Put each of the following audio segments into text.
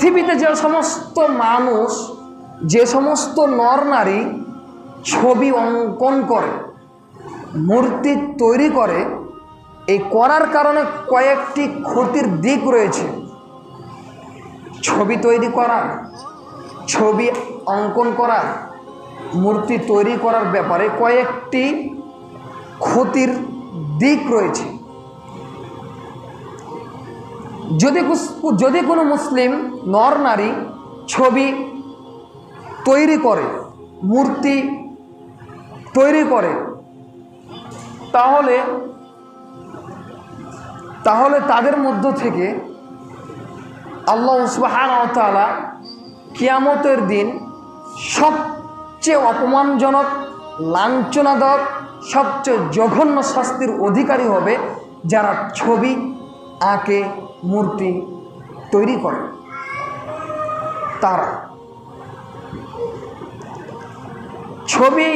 পৃথিবীতে যে সমস্ত মানুষ, যে সমস্ত নর নারী ছবি অঙ্কন করে, মূর্তি তৈরি করে, এই করার কারণে কয়েকটি ক্ষতির দিক রয়েছে। ছবি তৈরি করা, ছবি অঙ্কন করা, মূর্তি তৈরি করার ব্যাপারে কয়েকটি ক্ষতির দিক রয়েছে। যদি কোনো মুসলিম নর নারী ছবি তৈরি করে, মূর্তি তৈরি করে, তাহলে তাদের মধ্য থেকে আল্লাহ সুবহানাহু ওয়া তাআলা কিয়ামতের দিন সবচেয়ে অপমানজনক, লাঞ্ছনাদায়ক, সবচেয়ে জঘন্য শাস্তির অধিকারী হবে যারা ছবি আঁকে, মূর্তি তৈরি করে। তারা ছবি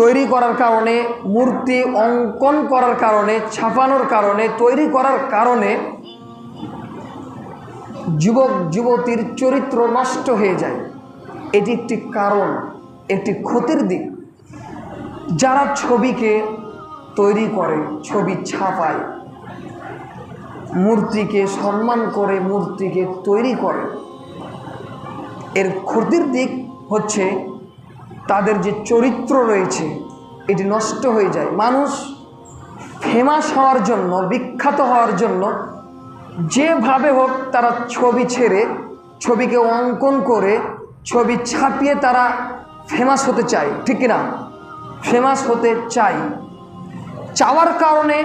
তৈরি করার কারণে, মূর্তি অঙ্কন করার কারণে, ছাপানোর কারণে, তৈরি করার কারণে যুবক যুবতীর চরিত্র নষ্ট হয়ে যায়। এটি একটি কারণ, একটি ক্ষতির দিক। যারা ছবিকে তৈরি করে, ছবি ছাপায়, মূর্তিকে সম্মান করে, মূর্তিকে তৈরি করে, এর ক্ষতির দিক হচ্ছে তাদের যে চরিত্র রয়েছে এটি নষ্ট হয়ে যায়। মানুষ ফেমাস হওয়ার জন্য, বিখ্যাত হওয়ার জন্য যেভাবে হোক তারা ছবি ছেড়ে, ছবিকে অঙ্কন করে, ছবি ছাপিয়ে তারা ফেমাস হতে চায়, ঠিক না? ফেমাস হতে চাওয়ার কারণে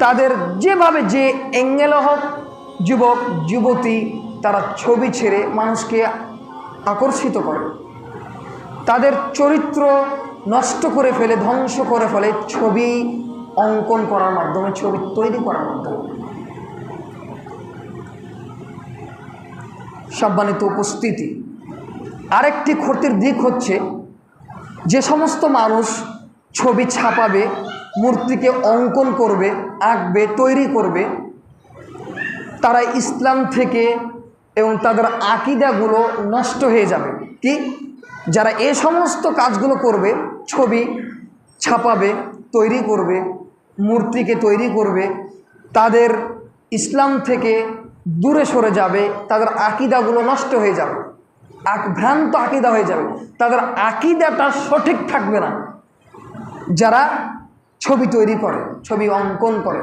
তাদের যেভাবে, যে অ্যাঙ্গেলে হোক, যুবক যুবতী তারা ছবি ছেড়ে মানুষকে আকর্ষিত করে, তাদের চরিত্র নষ্ট করে ফেলে, ধ্বংস করে ফেলে ছবি অঙ্কন করার মাধ্যমে, ছবি তৈরি করার মাধ্যমে। সম্মানিত উপস্থিতি, আরেকটি ক্ষতির দিক হচ্ছে যে সমস্ত মানুষ ছবি ছাপাবে, মূর্তিকে অঙ্কন করবে, আঁকবে, তৈরি করবে, তারা ইসলাম থেকে এবং তাদের আকীদাগুলো নষ্ট হয়ে যাবে। কি? যারা এই সমস্ত কাজগুলো করবে, ছবি ছাপাবে, তৈরি করবে, মূর্তিকে তৈরি করবে, তাদের ইসলাম থেকে দূরে সরে যাবে, তাদের আকীদাগুলো নষ্ট হয়ে যাবে, ভ্রান্ত আকীদা হয়ে যাবে, তাদের আকীদাটা সঠিক থাকবে না। যারা ছবি তৈরি করে, ছবি অঙ্কন করে,